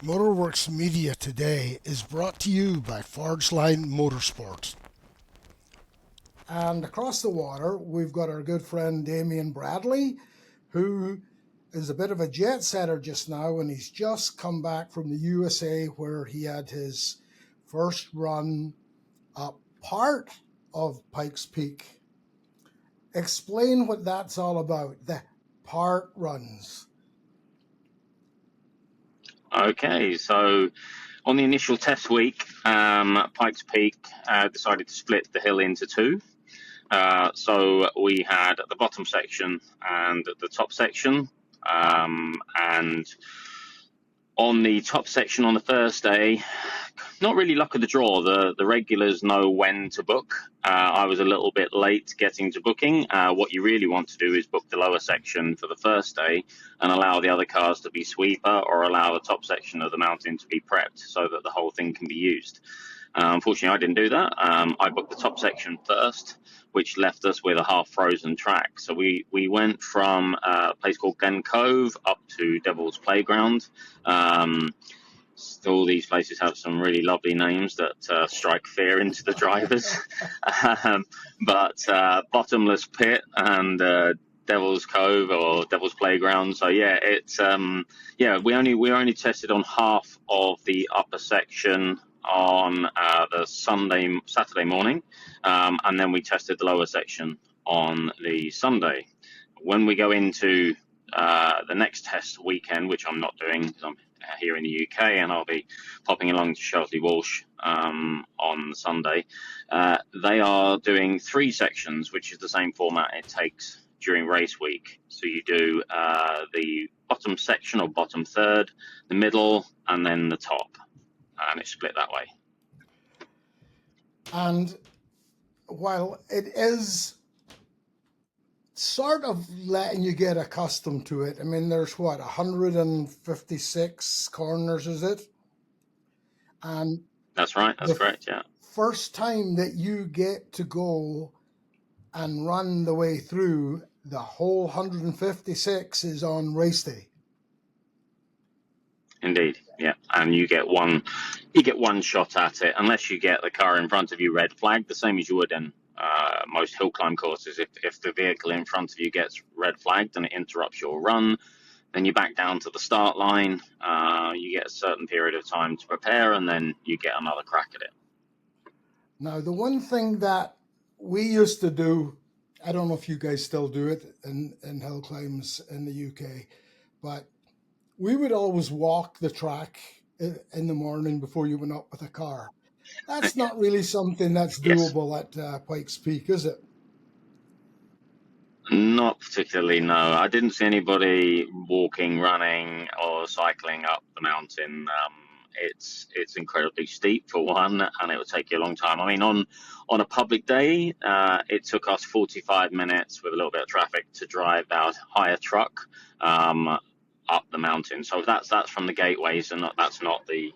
MotorWerks Media today is brought to you by Forgeline Motorsport. And across the water, we've got our good friend Damien Bradley, who is a bit of a jet setter just now, and he's just come back from the USA where he had his first run up part of Pikes Peak. Explain what that's all about, the part runs. Okay, so on the initial test week, Pikes Peak decided to split the hill into two. So we had the bottom section and the top section. And on the top section on the first day, not really luck of the draw. The regulars know when to book. I was a little bit late getting to booking. What you really want to do is book the lower section for the first day and allow the other cars to be sweeper, or allow the top section of the mountain to be prepped so that the whole thing can be used. Unfortunately, I didn't do that. I booked the top section first, which left us with a half-frozen track. So we went from a place called Gun Cove up to Devil's Playground. All these places have some really lovely names that strike fear into the drivers. But Bottomless Pit and Devil's Cove or Devil's Playground. So yeah, it's we only tested on half of the upper section on the Saturday morning, and then we tested the lower section on the Sunday. When we go into the next test weekend, which I'm not doing because I'm here in the UK and I'll be popping along to Shelsley Walsh on Sunday, they are doing three sections, which is the same format it takes during race week. So you do the bottom section or bottom third, the middle, and then the top. And it's split that way. And while it is sort of letting you get accustomed to it, I mean, there's 156 corners, is it? And that's right, that's correct, yeah. First time that you get to go and run the way through, the whole 156 is on race day. Indeed, yeah, and you get one shot at it, unless you get the car in front of you red flagged, the same as you would in most hill climb courses. If the vehicle in front of you gets red flagged and it interrupts your run, then you back down to the start line. You get a certain period of time to prepare, and then you get another crack at it. Now, the one thing that we used to do, I don't know if you guys still do it in hill climbs in the UK, but we would always walk the track in the morning before you went up with a car. That's not really something that's doable at Pikes Peak, is it? Not particularly, no. I didn't see anybody walking, running, or cycling up the mountain. It's incredibly steep for one, and it will take you a long time. I mean, on a public day, it took us 45 minutes with a little bit of traffic to drive our hire truck up the mountain. So that's from the gateways, and that's not the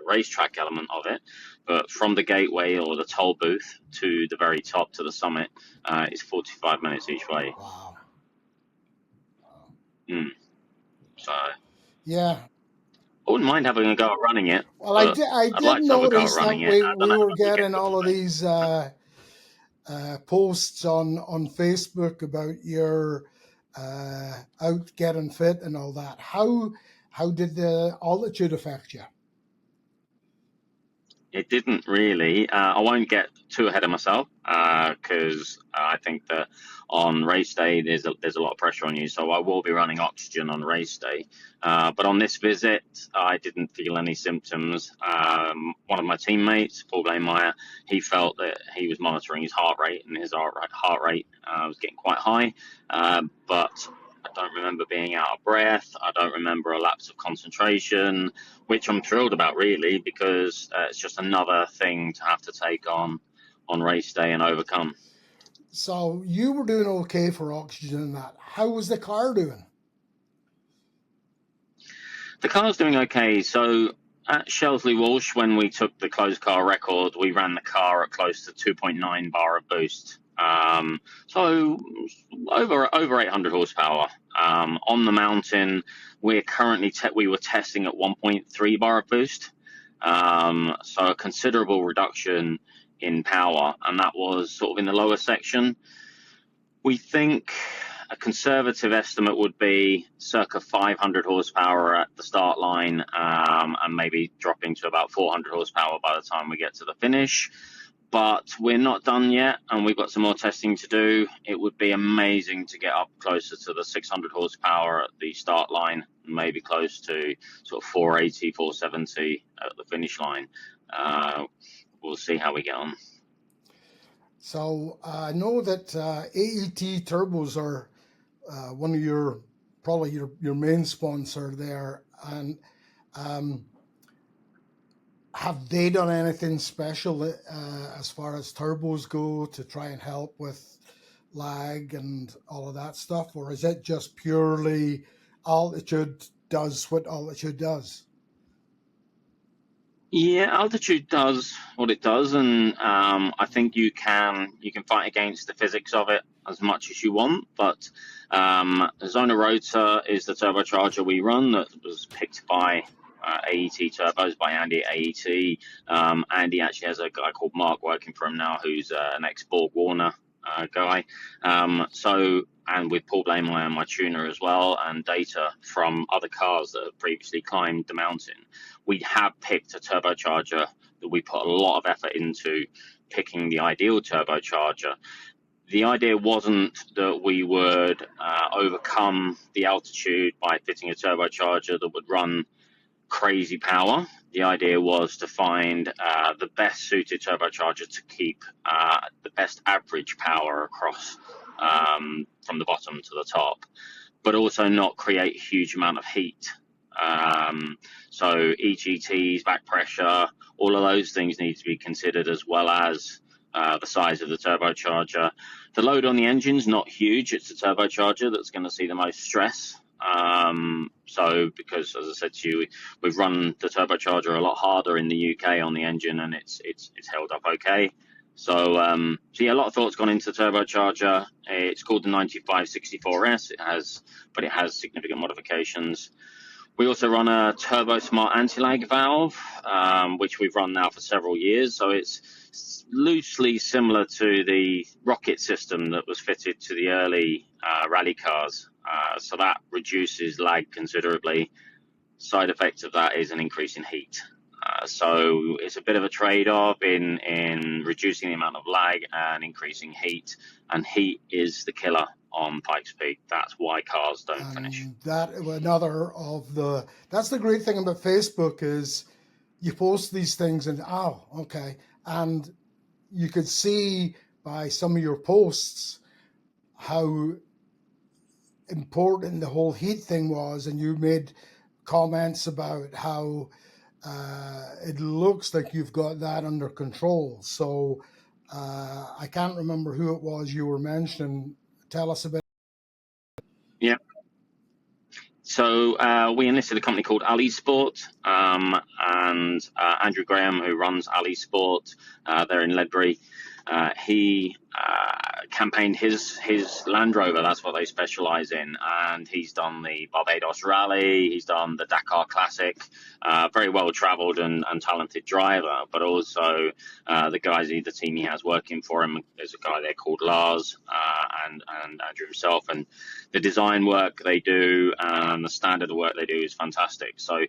racetrack element of it. But from the gateway or the toll booth to the very top, to the summit, is 45 minutes each way. Wow. So yeah, I wouldn't mind having a go at running it. Well, I did notice that we were getting all of these posts on Facebook about your out getting fit and all that. How did the altitude affect you? It didn't really. I won't get too ahead of myself because I think that on race day there's a lot of pressure on you. So I will be running oxygen on race day. But on this visit, I didn't feel any symptoms. One of my teammates, Paul Blameyer, he felt that he was monitoring his heart rate, and his heart rate was getting quite high. But I don't remember being out of breath. I don't remember a lapse of concentration, which I'm thrilled about, really, because it's just another thing to have to take on race day and overcome. So you were doing okay for oxygen and that. How was the car doing? The car's doing okay. So at Shelsley Walsh, when we took the closed car record, we ran the car at close to 2.9 bar of boost. So over 800 horsepower. On the mountain, we were testing at 1.3 bar of boost. So a considerable reduction in power, and that was sort of in the lower section. We think a conservative estimate would be circa 500 horsepower at the start line, and maybe dropping to about 400 horsepower by the time we get to the finish. But we're not done yet, and we've got some more testing to do. It would be amazing to get up closer to the 600 horsepower at the start line, and maybe close to sort of 480, 470 at the finish line. We'll see how we get on. So I know that AET turbos are one of your main sponsor there, and have they done anything special as far as turbos go to try and help with lag and all of that stuff, or is it just purely altitude does what altitude does? Yeah, altitude does what it does, and I think you can fight against the physics of it as much as you want. But Zona Rotor is the turbocharger we run that was picked by AET Turbos, by Andy at AET. Andy actually has a guy called Mark working for him now, who's an ex-Borg Warner guy. And with Paul Blameyer, my tuner as well, and data from other cars that have previously climbed the mountain, we have picked a turbocharger that we put a lot of effort into picking the ideal turbocharger. The idea wasn't that we would overcome the altitude by fitting a turbocharger that would run crazy power. The idea was to find the best suited turbocharger to keep the best average power across from the bottom to the top, but also not create a huge amount of heat. So EGTs, back pressure, all of those things need to be considered, as well as the size of the turbocharger. The load on the engine's not huge. It's the turbocharger that's going to see the most stress. So because, as I said to you, we've run the turbocharger a lot harder in the UK on the engine, and it's held up okay. So yeah, a lot of thought's gone into the turbocharger. It's called the 9564S. It has significant modifications. We also run a Turbo Smart anti-lag valve, which we've run now for several years. So it's loosely similar to the rocket system that was fitted to the early rally cars. So that reduces lag considerably. Side effect of that is an increase in heat. So it's a bit of a trade-off in reducing the amount of lag and increasing heat. And heat is the killer on Pikes Peak. That's why cars don't finish. That's the great thing about Facebook is you post these things and and you could see by some of your posts how important the whole heat thing was, and you made comments about how it looks like you've got that under control. So I can't remember who it was you were mentioning. Tell us about it. Yeah. So we enlisted a company called Ali Sport, and Andrew Graham, who runs Ali Sport, they're in Ledbury. He campaigned his Land Rover. That's what they specialize in, and he's done the Barbados Rally. He's done the Dakar Classic. Very well traveled and talented driver, but also the team he has working for him. There's a guy there called Lars and Andrew himself, and the design work they do and the standard of work they do is fantastic. So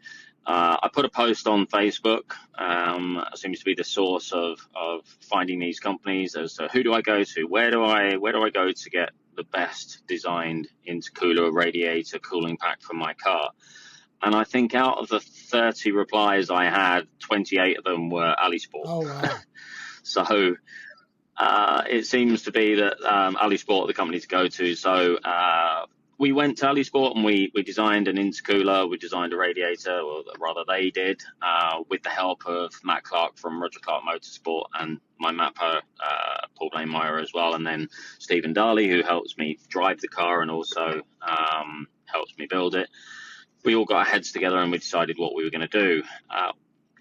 I put a post on Facebook. Seems to be the source of finding these companies as to who do I go to, where do I go to get the best designed intercooler radiator cooling pack for my car. And I think out of the 30 replies I had, 28 of them were Ali Sport. Oh, wow. So it seems to be that Ali Sport are the company to go to. So we went to Ali Sport and we designed an intercooler, we designed a radiator, or rather they did, with the help of Matt Clark from Roger Clark Motorsport and my mapper, Paul Blameyer as well, and then Stephen Darley, who helps me drive the car and also helps me build it. We all got our heads together and we decided what we were going to do.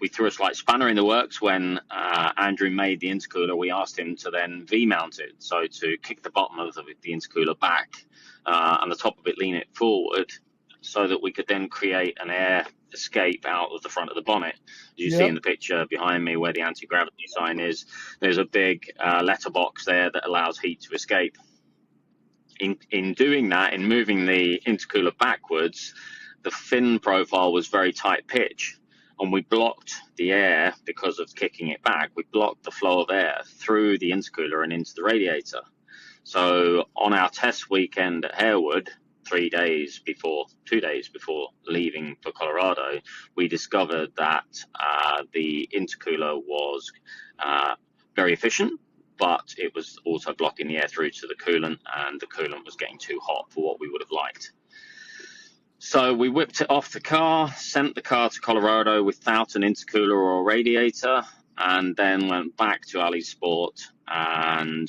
we threw a slight spanner in the works when Andrew made the intercooler. We asked him to then V-mount it, so to kick the bottom of the intercooler back and the top of it, lean it forward, so that we could then create an air escape out of the front of the bonnet. As you see in the picture behind me where the anti-gravity sign is, there's a big letterbox there that allows heat to escape. In doing that, in moving the intercooler backwards, the fin profile was very tight pitch, and we blocked the air because of kicking it back. We blocked the flow of air through the intercooler and into the radiator. So on our test weekend at Harewood, 2 days before leaving for Colorado, we discovered that the intercooler was very efficient, but it was also blocking the air through to the coolant, and the coolant was getting too hot for what we would have liked. So we whipped it off the car, sent the car to Colorado without an intercooler or a radiator, and then went back to Ali Sport, and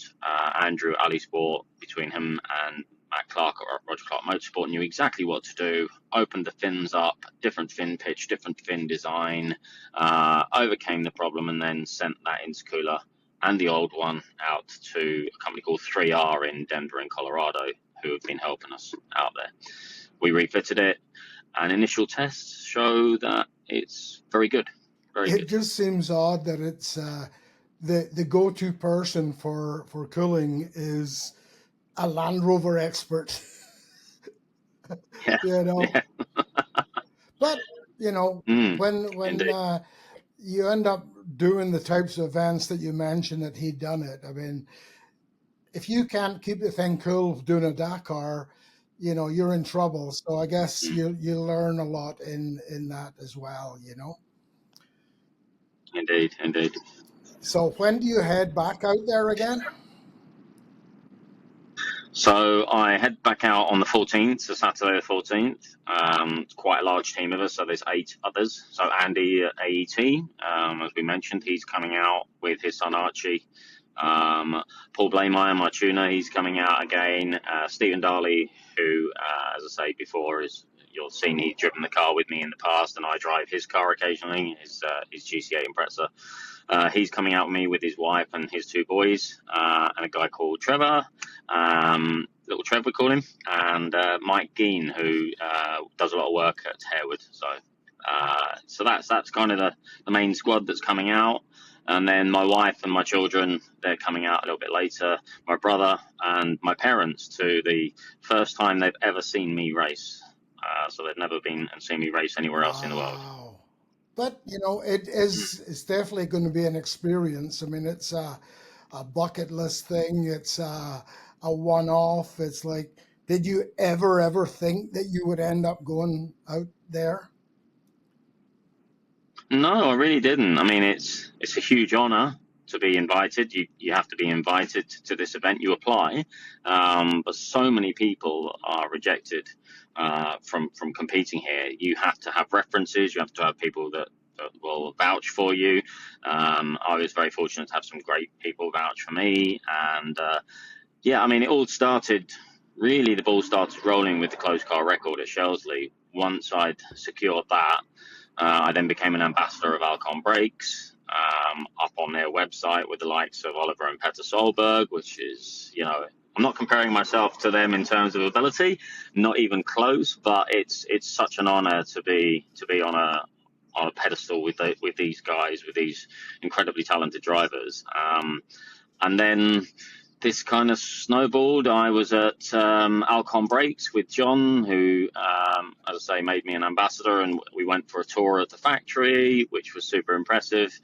Andrew at Ali Sport, between him and Matt Clark at Roger Clark Motorsport, knew exactly what to do, opened the fins up, different fin pitch, different fin design, overcame the problem, and then sent that intercooler and the old one out to a company called 3R in Denver in Colorado, who have been helping us out there. We refitted it, and initial tests show that it's very good. Very good. It just seems odd that it's the go-to person for cooling is a Land Rover expert. Yeah. You know, Yeah. but you know, when you end up doing the types of events that you mentioned that he'd done it, I mean, if you can't keep the thing cool doing a Dakar, you know, you're in trouble. So I guess you learn a lot in that as well, you know. Indeed. So when do you head back out there again? So I head back out on the 14th, so Saturday the 14th. It's quite a large team of us, so there's 8 others. So Andy at AET, as we mentioned, he's coming out with his son Archie. Paul Blameyer, my tuner, he's coming out again. Stephen Darley, who, as I say before, you'll see he's driven the car with me in the past, and I drive his car occasionally, his GC8 Impreza. He's coming out with me with his wife and his 2 boys, and a guy called Trevor, little Trevor we call him, and Mike Geen, who does a lot of work at Harewood. So that's kind of the main squad that's coming out. And then my wife and my children, they're coming out a little bit later. My brother and my parents, to the first time they've ever seen me race. So they've never been and seen me race anywhere else in the world. But, you know, it's definitely going to be an experience. I mean, it's a bucket list thing. It's a one-off. It's like, did you ever think that you would end up going out there? No, I really didn't. I mean, it's a huge honor to be invited. You have to be invited to this event. You apply, but so many people are rejected from competing here. You have to have references. You have to have people that will vouch for you. I was very fortunate to have some great people vouch for me, and yeah, I mean, it all started. Really, the ball started rolling with the closed car record at Shelsley. Once I'd secured that, I then became an ambassador of Alcon Brakes, up on their website with the likes of Oliver and Petter Solberg, which is, you know, I'm not comparing myself to them in terms of ability, not even close, but it's such an honor to be on a pedestal with these guys, with these incredibly talented drivers. And then this kind of snowballed. I was at Alcon Brakes with John, who, as I say, made me an ambassador, and we went for a tour at the factory, which was super impressive.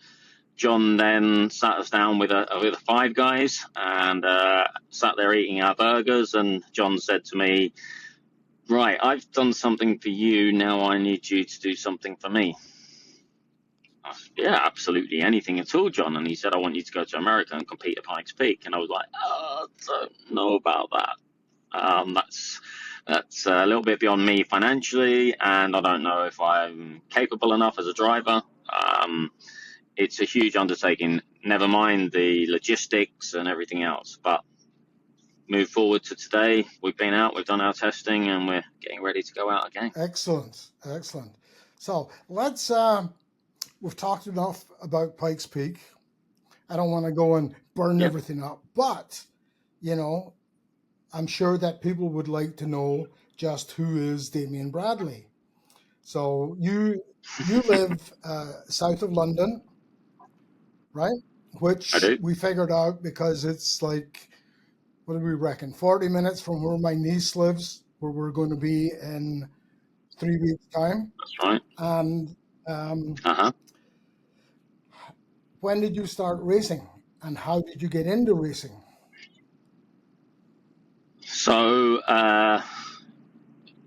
John then sat us down with 5 guys and sat there eating our burgers, and John said to me, "Right, I've done something for you, now I need you to do something for me." I said, "Yeah, absolutely, anything at all, John." And he said, "I want you to go to America and compete at Pikes Peak." And I was like, "Oh, I don't know about that. That's a little bit beyond me financially, and I don't know if I'm capable enough as a driver. It's a huge undertaking, never mind the logistics and everything else. But move forward to today, we've been out, we've done our testing, and we're getting ready to go out again." Excellent. So let's we've talked enough about Pikes Peak. I don't want to go and burn Yeah. everything up, but you know, I'm sure that people would like to know just who is Damien Bradley. So you live south of London, right? I Which do. we figured out because it's like, what do we reckon? 40 minutes from where my niece lives, where we're going to be in 3 weeks' time. That's right. And um, Uh-huh. when did you start racing, and how did you get into racing? So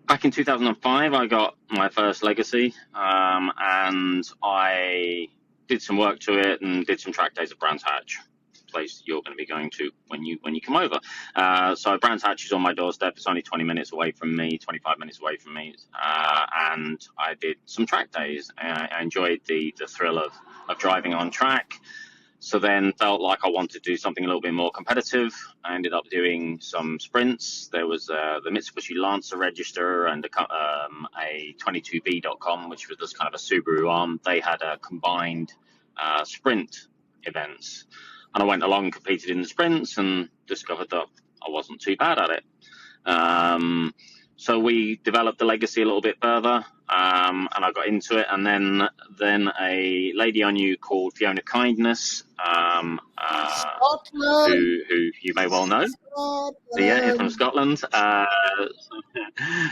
back in 2005, I got my first Legacy, and I did some work to it and did some track days at Brands Hatch, place you're going to be going to when you come over. So Brands Hatch is on my doorstep. It's only 20 minutes away from me, 25 minutes away from me, and I did some track days. I enjoyed the thrill of driving on track. So then felt like I wanted to do something a little bit more competitive. I ended up doing some sprints. There was the Mitsubishi Lancer Register and a 22B.com, which was just kind of a Subaru arm. They had a combined sprint events. And I went along and competed in the sprints and discovered that I wasn't too bad at it. So we developed the Legacy a little bit further, and I got into it. And then a lady I knew called Fiona Kindness, Scotland! who you may well know. Yeah, from Scotland.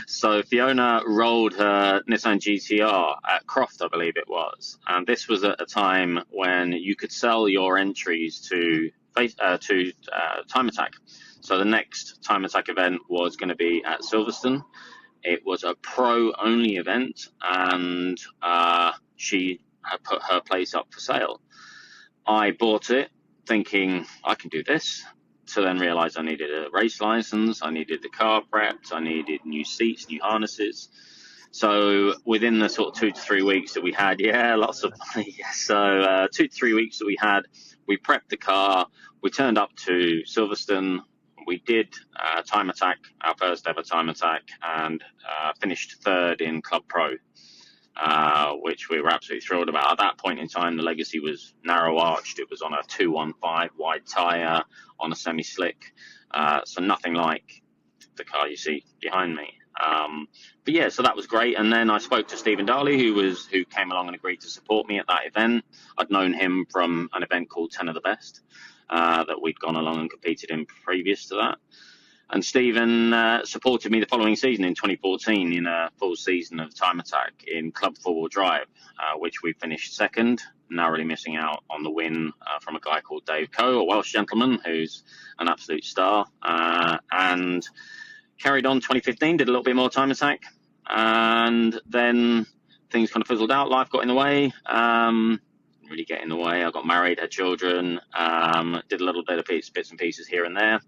So Fiona rolled her Nissan GTR at Croft, I believe it was, and this was at a time when you could sell your entries to Time Attack. So the next Time Attack event was going to be at Silverstone. It was a pro-only event, and she had put her place up for sale. I bought it thinking I can do this, to then realize I needed a race license, I needed the car prepped, I needed new seats, new harnesses. So within the sort of 2 to 3 weeks that we had, lots of money. So 2 to 3 weeks that we had, we prepped the car, we turned up to Silverstone, we did Time Attack, our first ever Time Attack, and finished third in Club Pro, which we were absolutely thrilled about. At that point in time, the Legacy was narrow arched. It was on a 215 wide tyre on a semi-slick, so nothing like the car you see behind me. But yeah, so that was great. And then I spoke to Stephen Darley, who came along and agreed to support me at that event. I'd known him from an event called 10 of the Best that we'd gone along and competed in previous to that. And Stephen supported me the following season in 2014 in a full season of Time Attack in Club 4-wheel drive, which we finished second, narrowly missing out on the win from a guy called Dave Coe, a Welsh gentleman who's an absolute star. And carried on 2015, did a little bit more Time Attack, and then things kind of fizzled out. Life got in the way. Really get in the way. I got married, had children, did a little bit of bits and pieces here and there.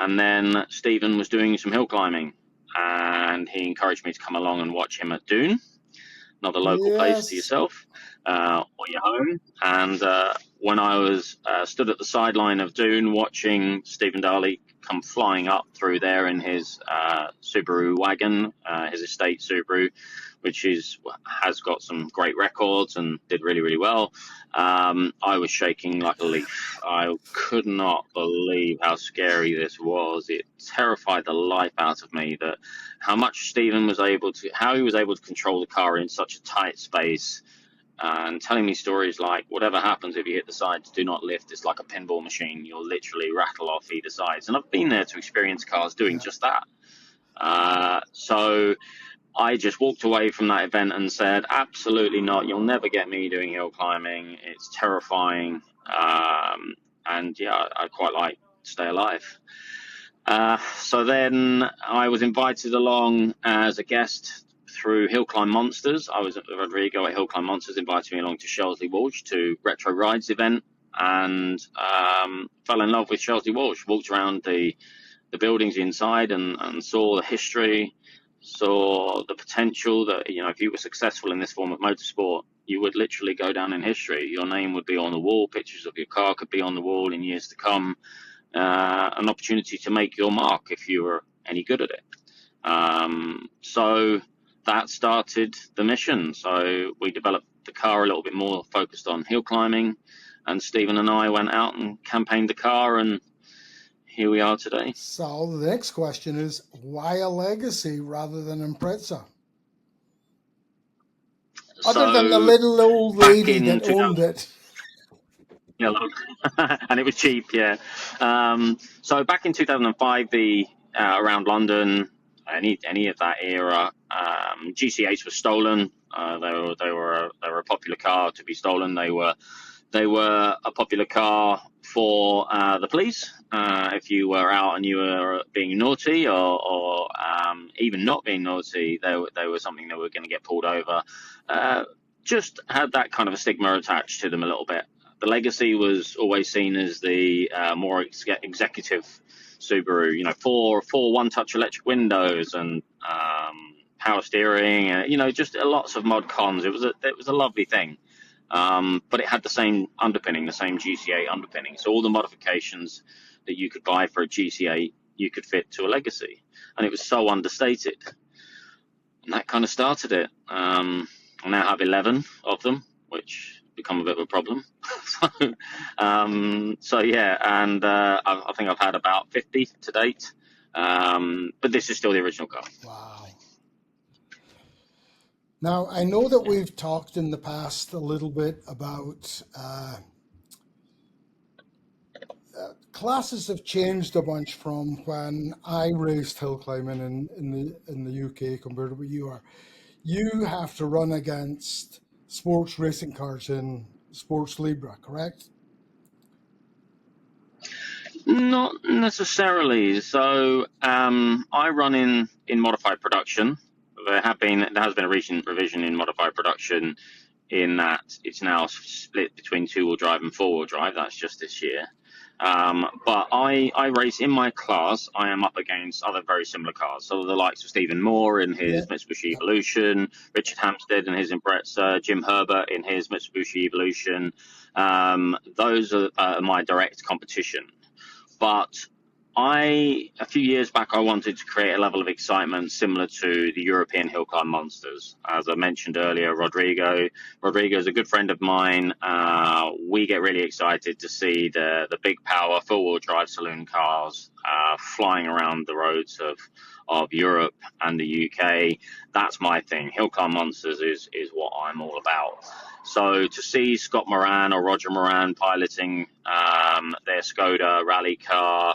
And then Stephen was doing some hill climbing, and he encouraged me to come along and watch him at Doon, not a local place to yourself or your home. And when I was stood at the sideline of Doon watching Stephen Darley come flying up through there in his Subaru wagon, his estate Subaru, which has got some great records and did really, really well. I was shaking like a leaf. I could not believe how scary this was. It terrified the life out of me that how much Stephen was able to, how he was able to control the car in such a tight space, and telling me stories like, whatever happens if you hit the sides, do not lift. It's like a pinball machine. You'll literally rattle off either sides. And I've been there to experience cars doing just that. So I just walked away from that event and said, absolutely not. You'll never get me doing hill climbing. It's terrifying. And yeah, I'd quite like to stay alive. So then I was invited along as a guest through Hill Climb Monsters. I was at Rodrigo at Hill Climb Monsters, invited me along to Shelsley Walsh to Retro Rides event, and fell in love with Shelsley Walsh. Walked around the buildings inside and saw the history, saw the potential that, you know, if you were successful in this form of motorsport, you would literally go down in history. Your name would be on the wall, pictures of your car could be on the wall in years to come, an opportunity to make your mark if you were any good at it. So that started the mission. So we developed the car a little bit more focused on hill climbing, and Stephen and I went out and campaigned the car, and here we are today. So the next question is, why a Legacy rather than Impreza? Other than the So little old back lady in that 2000, owned it. yeah, and it was cheap, yeah. So back in 2005, around London, any of that era, GC8s were stolen. They were a popular car to be stolen. They were a popular car for the police. If you were out and you were being naughty, or even not being naughty, they were something that were going to get pulled over. Just had that kind of a stigma attached to them a little bit. The Legacy was always seen as the more executive Subaru. You know, four one-touch electric windows and power steering. Just lots of mod cons. It was a lovely thing. But it had the same underpinning, the same GC8 underpinning. So all the modifications that you could buy for a GC8, you could fit to a Legacy. And it was so understated. And that kind of started it. I now have 11 of them, which become a bit of a problem. So yeah, and I think I've had about 50 to date. But this is still the original car. Wow. Now, I know that we've talked in the past a little bit about classes have changed a bunch from when I raced hill climbing in the UK compared to what you are. You have to run against sports racing cars in Sports Libra, correct? Not necessarily. So I run in modified production. There has been a recent revision in modified production in that it's now split between 2-wheel drive and 4-wheel drive. That's just this year. But I race in my class. I am up against other very similar cars. So the likes of Stephen Moore in his Mitsubishi Evolution, Richard Hampstead in his Impreza, Jim Herbert in his Mitsubishi Evolution. Those are my direct competition. But a few years back, I wanted to create a level of excitement similar to the European hill climb monsters. As I mentioned earlier, Rodrigo is a good friend of mine. We get really excited to see the big power 4-wheel drive saloon cars flying around the roads of Europe and the UK. That's my thing. Hill climb monsters is what I'm all about. So to see Scott Moran or Roger Moran piloting their Skoda rally car,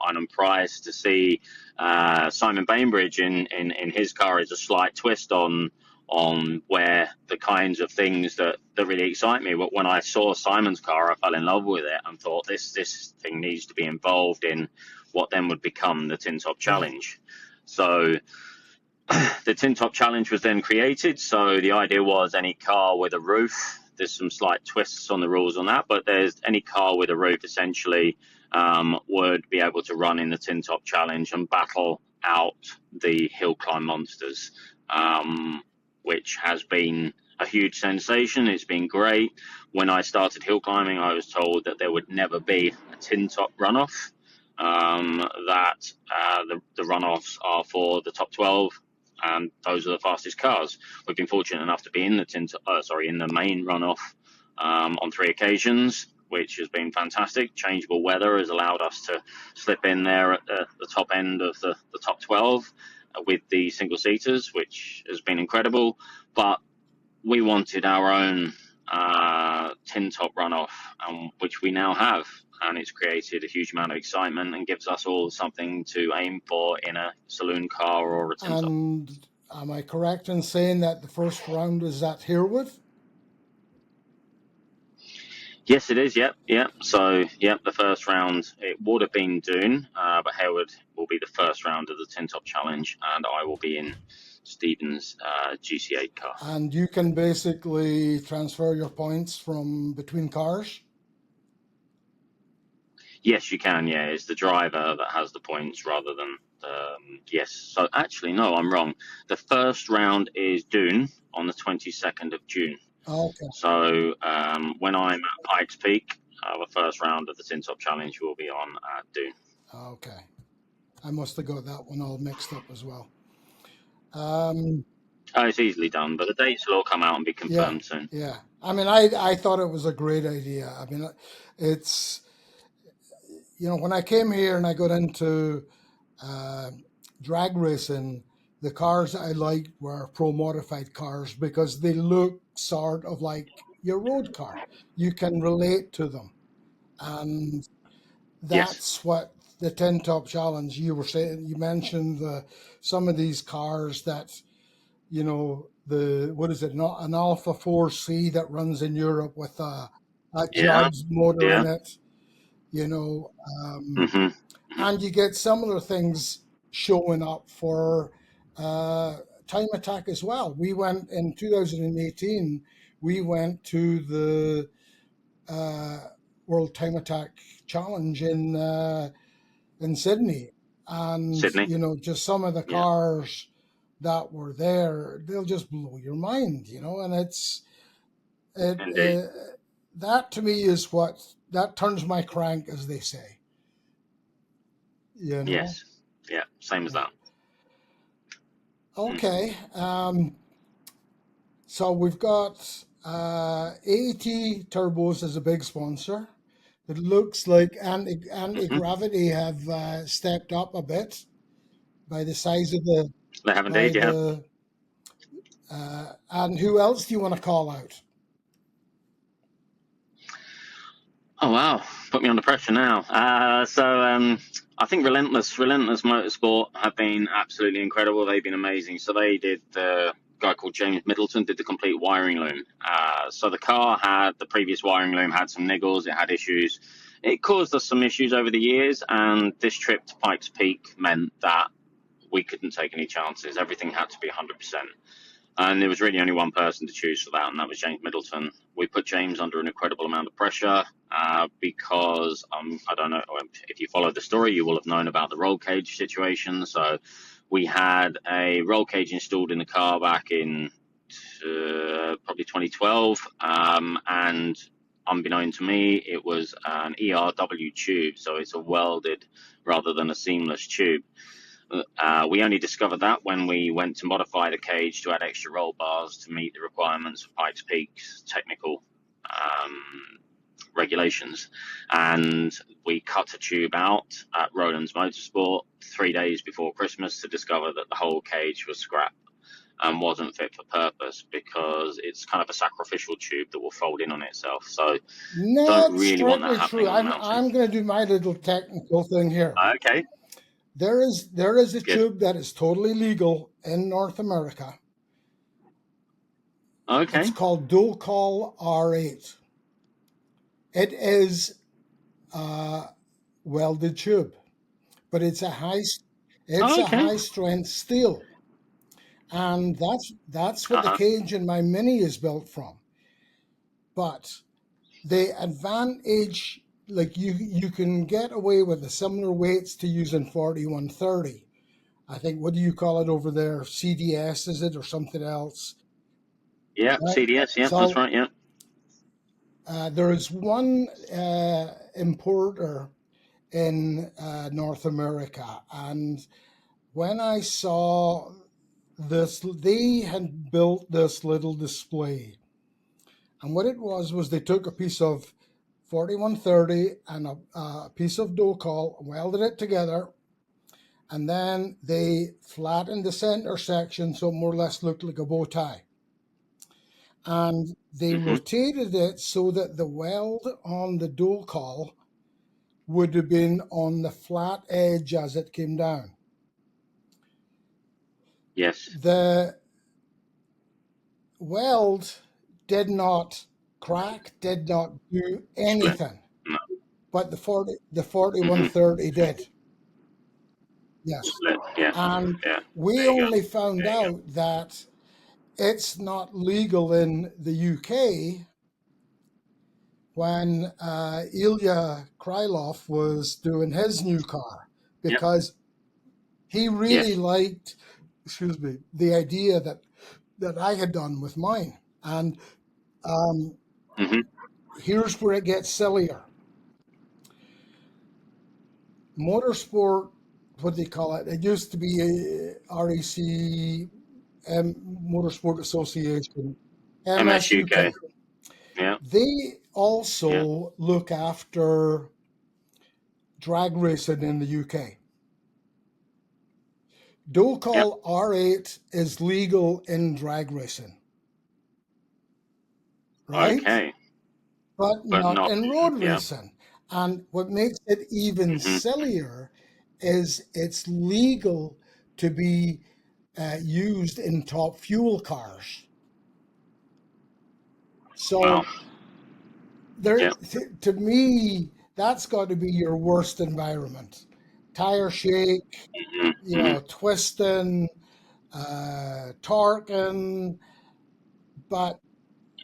Inon Price, to see Simon Bainbridge in his car is a slight twist on where the kinds of things that really excite me. But when I saw Simon's car, I fell in love with it and thought this thing needs to be involved in what then would become the Tin Top Challenge. So the Tin Top Challenge was then created. So the idea was any car with a roof. There's some slight twists on the rules on that, but there's any car with a roof essentially would be able to run in the Tin Top Challenge and battle out the hill climb monsters, which has been a huge sensation. It's been great. When I started hill climbing, I was told that there would never be a Tin Top runoff. That the runoffs are for the top 12, and those are the fastest cars. We've been fortunate enough to be in the main runoff on 3 occasions, which has been fantastic. Changeable weather has allowed us to slip in there at the top end of the top 12 with the single seaters, which has been incredible. But we wanted our own Tin Top runoff, which we now have. And it's created a huge amount of excitement and gives us all something to aim for in a saloon car or a Tin Top. And am I correct in saying that the first round is at Herwood? Yes, it is. Yep. So, the first round, it would have been Doon, but Harewood will be the first round of the Tin Top Challenge, and I will be in Stephen's GC8 car. And you can basically transfer your points from between cars? Yes, you can. Yeah, it's the driver that has the points rather than yes. So actually, no, I'm wrong. The first round is Doon on the 22nd of June. Okay. So when I'm at Pikes Peak, the first round of the Tin Top Challenge will be on Doon. Okay. I must have got that one all mixed up as well. Oh, it's easily done, but the dates will all come out and be Yeah, confirmed soon. yeah. I mean, I thought it was a great idea. I mean, it's, when I came here and I got into uh, drag racing, the cars I liked were pro modified cars because they look sort of like your road car. You can relate to them. And Yes. that's what the Tin Top Challenge you were saying. You mentioned some of these cars that, the what is it, not an Alpha 4C that runs in Europe with a Yeah. Judge motor Yeah. in it, you know, um, hmm and you get similar things showing up for uh, Time Attack as well. We went in 2018. We went to the uh, World Time Attack Challenge in Sydney, and Sydney. just some of the Yeah. cars that were there, they'll just blow your mind, and it Indeed. that to me is what that turns my crank, as they say, you know. Yes. Yeah. Same as Yeah. that. Mm. Okay. So we've got AT Turbos as a big sponsor. It looks like hmm anti-gravity have stepped up a bit by the size of the They have by indeed. Yeah. the and who else do you want to call out? Oh wow, put me under pressure now. I think Relentless Motorsport have been absolutely incredible. They've been amazing. So they did the guy called James Middleton did the complete wiring loom. So the car had the previous wiring loom had some niggles, it had issues. It caused us some issues over the years, and this trip to Pikes Peak meant that we couldn't take any chances. Everything had to be 100%. And there was really only one person to choose for that, and that was James Middleton. We put James under an incredible amount of pressure because I don't know if you followed the story, you will have known about the roll cage situation. So we had a roll cage installed in the car back in probably 2012, and unbeknown to me, it was an ERW tube, so it's a welded rather than a seamless tube. We only discovered that when we went to modify the cage to add extra roll bars to meet the requirements of Pikes Peak's technical um, regulations. And we cut a tube out at Roland's Motorsport 3 days before Christmas to discover that the whole cage was scrap and wasn't fit for purpose because it's kind of a sacrificial tube that will fold in on itself. So don't Not really want that strictly happening true. on the mountain. I'm going to do my little technical thing here. Okay, There is a good. tube that is totally legal in North America. It's Okay, called Dual Call R8. It is a welded tube, but it's a okay. high strength steel, and that's what the Uh-huh. cage in my Mini is built from. But the advantage, like you can get away with the similar weights to using 4130. I think, what do you call it over there? CDS, is it, or something else? Yeah, Right. CDS. Yeah, that's So right. Yeah. there is one importer in North America, and when I saw this, they had built this little display, and what it was they took a piece of 4130 and a piece of dual call, welded it together, and then they flattened the center section so it more or less looked like a bow tie. And they hmm rotated it so that the weld on the dual call would have been on the flat edge as it came down. Yes. The weld did not crack, did not do Split. anything, No. but the hmm 4130 did. Yes. Split. Yeah. And Yeah. we There you go. only found There you go. out that it's not legal in the UK when Ilya Krylov was doing his new car, Yep. because he really Yes. liked, excuse me, the idea that I had done with mine. And um, hmm here's where it gets sillier. Motorsport, what do they call it? It used to be a REC Motorsport Association, MSUK. MSUK. Yeah, They yeah, also look after drag racing in the UK. yeah. Dokal R8 is legal in drag racing, right? Okay, But but not not. in road Yeah. racing. And what makes it even Hmm. sillier is it's legal to be used in top fuel cars. Wow. So there, Yeah. to me, that's got to be your worst environment. Tire shake, Hmm. Hmm. twisting, torquing, but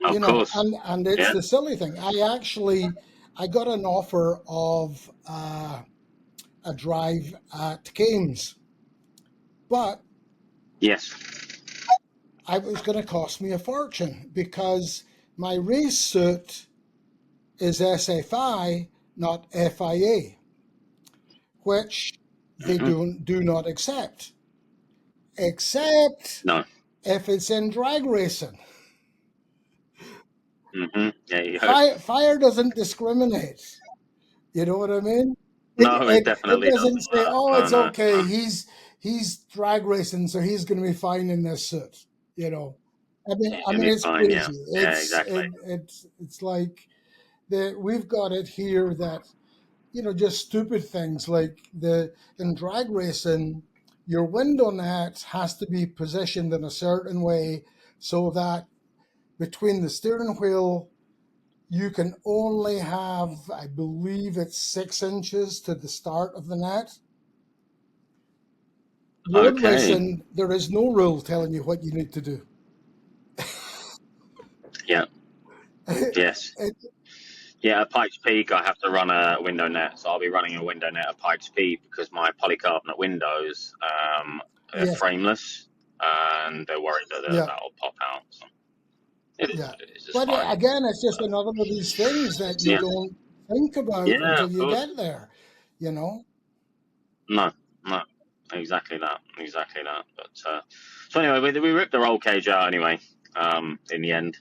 Of course. and it's Yeah. the silly thing. I got an offer of a drive at Kames, but Yes. it was going to cost me a fortune because my race suit is SFI, not FIA, which they Hmm. do not accept, except No. if it's in drag racing. Hmm. Yeah. Fire doesn't discriminate. You know what I mean? No, it It definitely doesn't doesn't. say, "Oh, No. it's No. okay. No. He's drag racing, so he's going to be fine in this suit." You know, He's I gonna mean, be it's fine. Yeah. crazy. Yeah. Exactly. It's like we've got it here that just stupid things like the in drag racing, your window net has to be positioned in a certain way so that between the steering wheel you can only have, I believe it's 6 inches to the start of the net. Road Okay. racing, there is no rule telling you what you need to do. Yeah. Yes. It, Yeah. At Pikes Peak, I have to run a window net, so I'll be running a window net at Pikes Peak because my polycarbonate windows are yes, frameless, and they're worried that yeah, that'll pop out. So it is yeah. what it is. It's But fine. again, it's just another of these things that you Yeah. don't think about Yeah. until Of you course. get there, you know? No, no, exactly that, exactly that. But so anyway, we ripped the roll cage out anyway. In the end,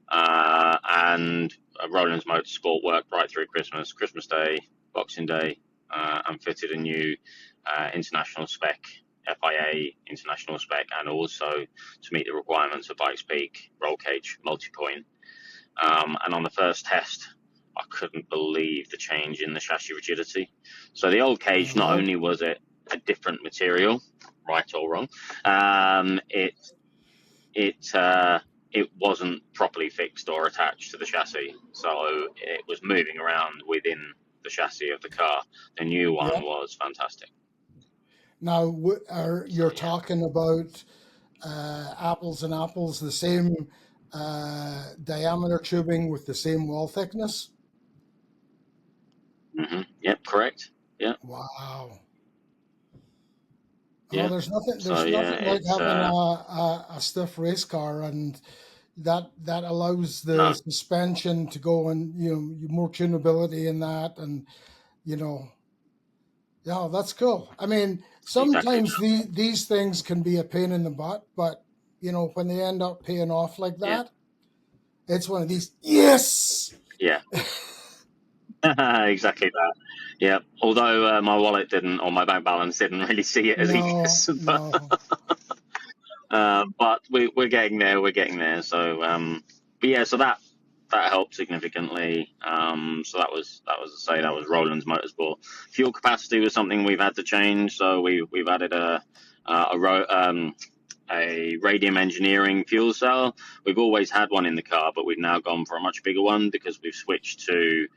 and Roland's Motorsport worked right through Christmas Day, Boxing Day, and fitted a new international spec, FIA international spec, and also to meet the requirements of Pikes Peak roll cage multi-point. And on the first test, I couldn't believe the change in the chassis rigidity. So the old cage, not Uh-huh. only was it a different material, right or wrong, um, it it it wasn't properly fixed or attached to the chassis, so it was moving around within the chassis of the car. The new Yeah. one was fantastic. Now, So you're yeah, talking about apples and apples, the same diameter tubing with the same wall thickness? yep, correct. Yeah, Wow. Oh, yeah. So there's yeah, nothing like it's having a stiff race car, and that allows the no, suspension to go, and more tunability in that, and you know yeah, that's cool. I mean, exactly sometimes that. these things can be a pain in the butt, but when they end up paying off like Yeah, that, it's one of these, yes. yeah. Exactly that. Yeah. Although my wallet didn't, or my bank balance didn't really see it as a No, yes, no. but we're getting there. We're getting there. So, but yeah, so that helped significantly. So that was to say that was Roland's Motorsport. Fuel capacity was something we've had to change. So we've added a radium engineering fuel cell. We've always had one in the car, but we've now gone for a much bigger one because we've switched to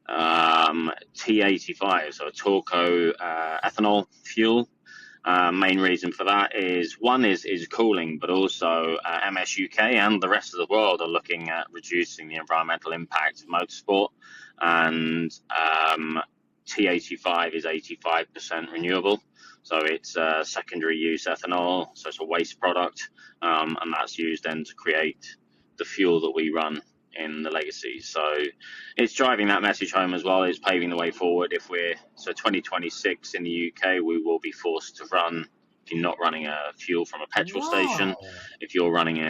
T85, so a Torco ethanol fuel. Main reason for that is one is cooling, but also MSUK and the rest of the world are looking at reducing the environmental impact of motorsport, and T85 is 85% renewable. So it's secondary use ethanol, so it's a waste product, and that's used then to create the fuel that we run in the legacy. So it's driving that message home as well. It's paving the way forward. If we're so 2026 in the UK, we will be forced to run if you're not running a fuel from a petrol station. Wow. If you're running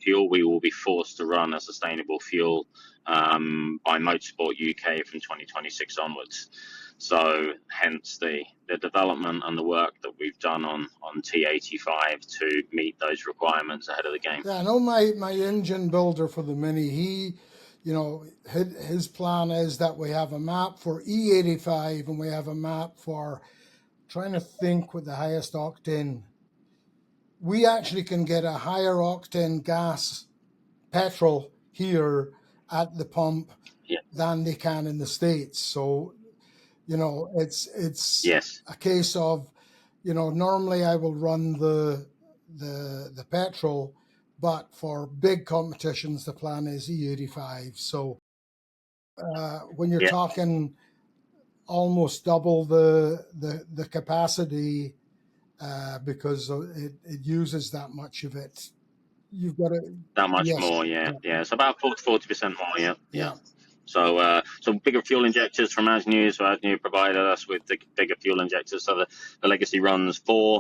fuel, we will be forced to run a sustainable fuel by Motorsport UK from 2026 onwards. So hence the development and the work that we've done on T85 to meet those requirements ahead of the game. Yeah, I know my engine builder for the Mini, he, you know, his plan is that we have a map for E85 and we have a map for, trying to think what the highest octane. We actually can get a higher octane gas petrol here at the pump than they can in the States. So, you know, it's Yes. a case of, you know, normally I will run the petrol, but for big competitions, the plan is E85. So when you're talking almost double the capacity, because it uses that much of it, you've got to that much more. Yeah. It's about 40% more. Yeah. So bigger fuel injectors from Asnew. So Asnew provided us with the bigger fuel injectors. So the Legacy runs 8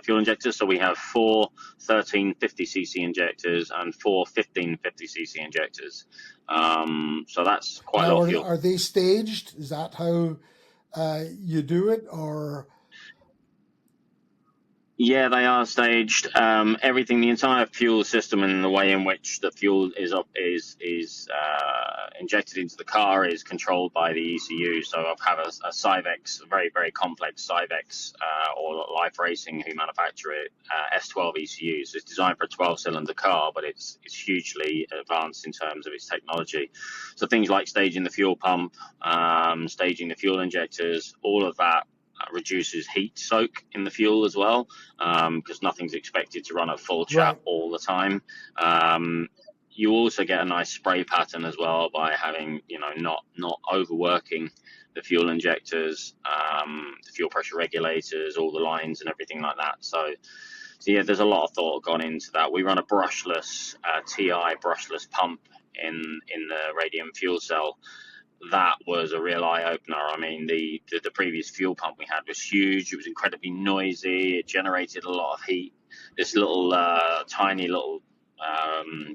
fuel injectors. So we have 4 1350cc injectors and 4 1550cc injectors. So that's quite a lot of fuel. Are they staged? Is that how you do it, or? Yeah, they are staged. Everything, the entire fuel system, and the way in which the fuel is injected into the car is controlled by the ECU. So I've had a Cyvex, a very, very complex Cyvex, or Life Racing, who manufacture it, S12 ECU. So it's designed for a 12-cylinder car, but it's hugely advanced in terms of its technology. So things like staging the fuel pump, staging the fuel injectors, all of that reduces heat soak in the fuel as well, because nothing's expected to run at full chat all the time. You also get a nice spray pattern as well by having, you know, not overworking the fuel injectors, the fuel pressure regulators, all the lines and everything like that. So yeah, there's a lot of thought gone into that. We run a brushless TI brushless pump in the radium fuel cell. That was a real eye-opener. I mean, the previous fuel pump we had was huge. It was incredibly noisy. It generated a lot of heat. This little tiny little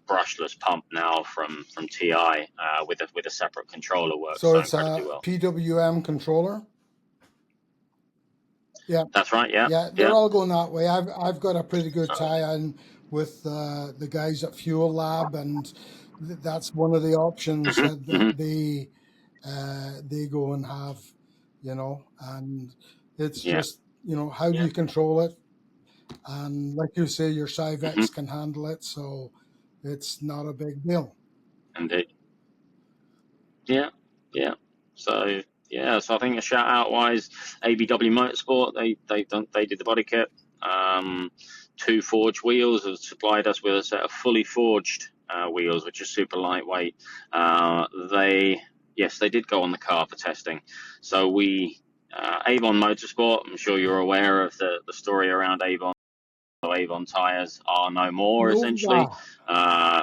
brushless pump now from TI with a separate controller works so it's incredibly well. PWM controller. Yeah, that's right. Yeah, they're all going that way. I've got a pretty good tie-in with the guys at Fuel Lab, and that's one of the options that they go and have, you know, and it's just, you know, how do you control it? And like you say, your Cyvex can handle it, so it's not a big deal. Indeed. Yeah. So I think a shout out wise, ABW Motorsport, they did the body kit. 2 forged wheels have supplied us with a set of fully forged wheels, which are super lightweight. They did go on the car for testing. So we Avon Motorsport, I'm sure you're aware of the story around Avon. So Avon tires are no more, essentially.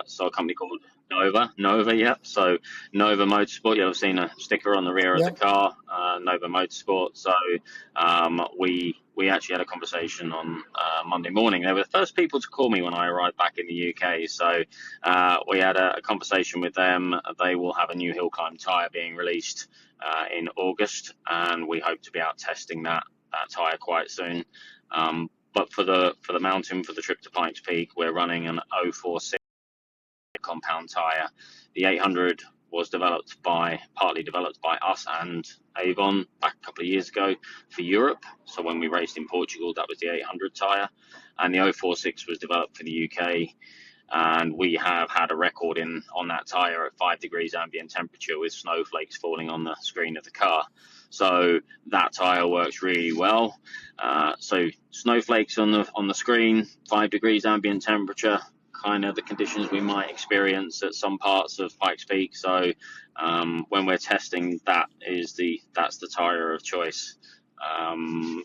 So a company called Nova, yep. So Nova Motorsport, you'll have seen a sticker on the rear of the car, Nova Motorsport. So we actually had a conversation on Monday morning. They were the first people to call me when I arrived back in the UK. So we had a conversation with them. They will have a new hill climb tyre being released in August, and we hope to be out testing that tyre quite soon. But for the mountain, for the trip to Pikes Peak, we're running an 046 compound tyre. The 800 was partly developed by us and Avon back a couple of years ago for Europe. So when we raced in Portugal, that was the 800 tyre, and the 046 was developed for the UK. And we have had a record on that tyre at 5 degrees ambient temperature with snowflakes falling on the screen of the car. So that tyre works really well. So snowflakes on the screen, 5 degrees ambient temperature, kind of the conditions we might experience at some parts of Pikes Peak. So when we're testing, that's the tyre of choice.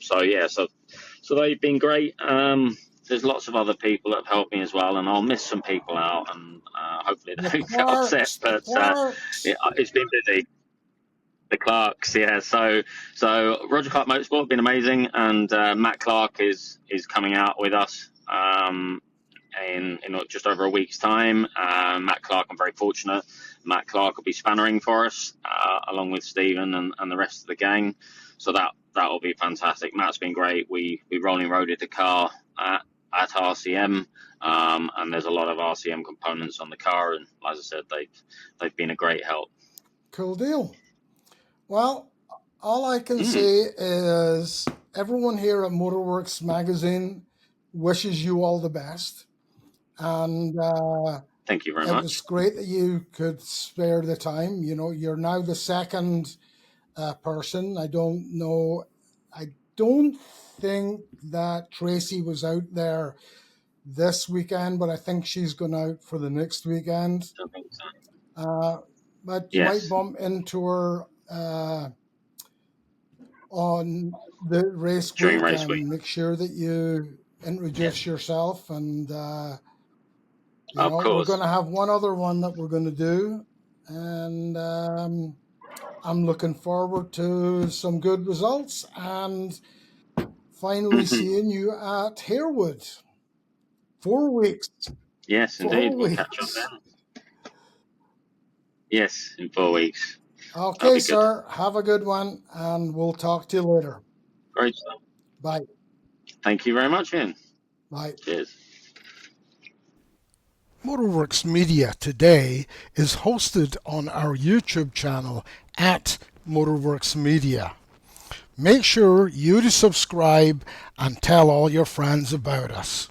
So they've been great. There's lots of other people that have helped me as well, and I'll miss some people out, and hopefully they don't get upset. But it's been busy. The Clarks, yeah. So Roger Clark Motorsport have been amazing, and Matt Clark is coming out with us in just over a week's time. Matt Clark, I'm very fortunate. Matt Clark will be spannering for us along with Stephen and the rest of the gang. So that will be fantastic. Matt's been great. We rolling roaded the car at RCM, and there's a lot of RCM components on the car, and as I said, they've been a great help. Cool deal. Well, all I can say is everyone here at MotorWerks Magazine wishes you all the best. And thank you very much. It was great that you could spare the time. You know, you're now the second person. I don't think that Tracy was out there this weekend, but I think she's gone out for the next weekend. I think so. But you might bump into her on the race during week, race and week. make sure that you introduce yourself. And we're going to have one other one that we're going to do, and I'm looking forward to some good results and finally seeing you at Harewood. 4 weeks. Yes, indeed. We'll catch up then. Yes, in 4 weeks. Okay, sir. Have a good one, and we'll talk to you later. Great stuff. Bye. Thank you very much, Ian. Bye. Cheers. MotorWerks Media Today is hosted on our YouTube channel at MotorWerks Media. Make sure you to subscribe and tell all your friends about us.